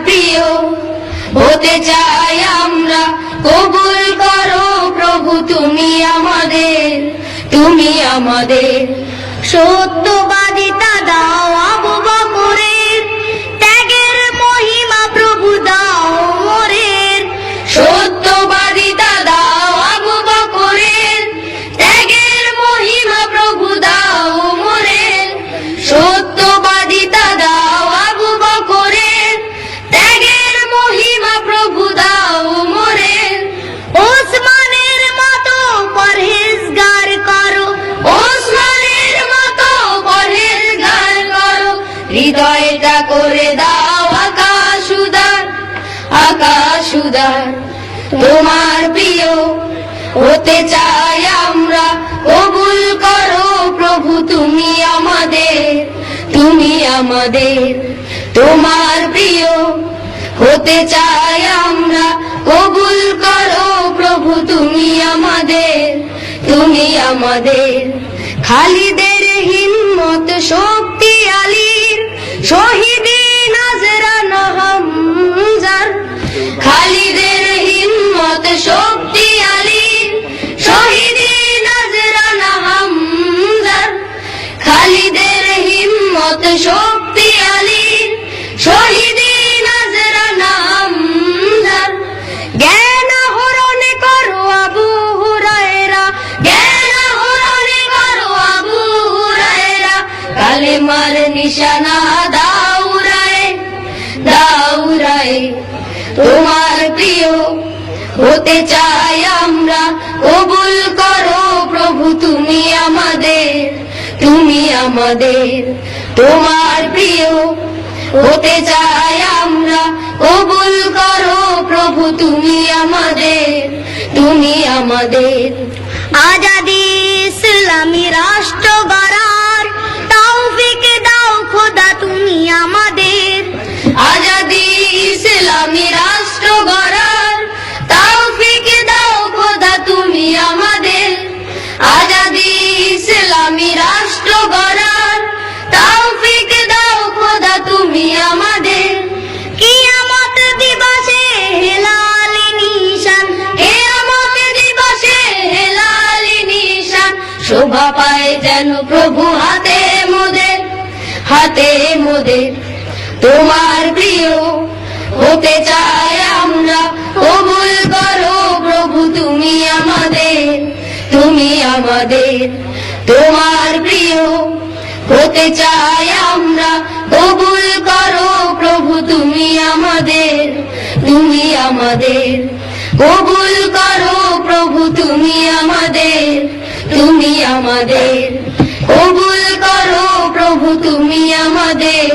প্রিয় হতে চাই আমরা, কবুল করো প্রভু তুমি আমাদের। সত্যবাদিতা দাও আবু বকরের, ত্যাগের মহিমা প্রভু দাও মোরের। সত্যবাদিতা দাও আবু বকরের, ত্যাগের মহিমা প্রভু দাও মোরের। সত্যবাদিতা দাও আবু বকরের, ত্যাগের মহিমা প্রভু দাও মোরের। ওসমানের মতো পরহেজগার করো, ওসমানের মতো পরহেজগার করো। হৃদয়টা করে দাও আকাশ উদার, আকাশ উদার। তোমার প্রিয় হতে চাই আমরা, কবুল করো প্রভু তুমি আমাদের। তোমার প্রিয় হতে চাই আমরা, কবুল করো প্রভু তুমি আমাদের। খালিদের হিম্মত শক্তি আলীর, শহীদি নাজরান হামজার। খালিদের হিম্মত শক্তি আলীর, শহীদি নাজরান হামজার। খালিদের হিম্মত শক্তি আলীর, শহীদি নাজরান হামজার। জ্ঞান আহরণ করো আবু হুরায়রা, জ্ঞান আহরণ করো আবু হুরায়রা। কালেমার নিশানা দাউরায়ে, দাউরায়ে। তোমার প্রিয় হতে চাই আমরা, কবুল করো প্রভু তুমি আমাদের। তোমার প্রিয় হতে চাই আমরা, কবুল করো প্রভু তুমি আমাদের। আজাদি ইসলামী রাষ্ট্র গড়ার তৌফিক দাও খোদা তুমি আমাদের। আজাদি ইসলামী রাষ্ট্র গড়ার তৌফিক দাও খোদা তুমি আমাদের। আজাদি ইসলামী রাষ্ট্র গড়ার তৌফিক দাও খোদা তুমি আমাদের। কিয়ামত দিবসে হেলালি নিশান, কিয়ামত দিবসে হেলালি নিশান। শোভা পায় যেন প্রভু হাতে মোদের, হাতে মোদের। তোমার প্রিয় হতে চাই আমরা, কবুল করো প্রভু তুমি আমাদের। তোমার প্রিয় হতে চাই আমরা, কবুল করো প্রভু তুমি আমাদের। কবুল করো প্রভু তুমি আমাদের। কবুল করো প্রভু তুমি আমাদের।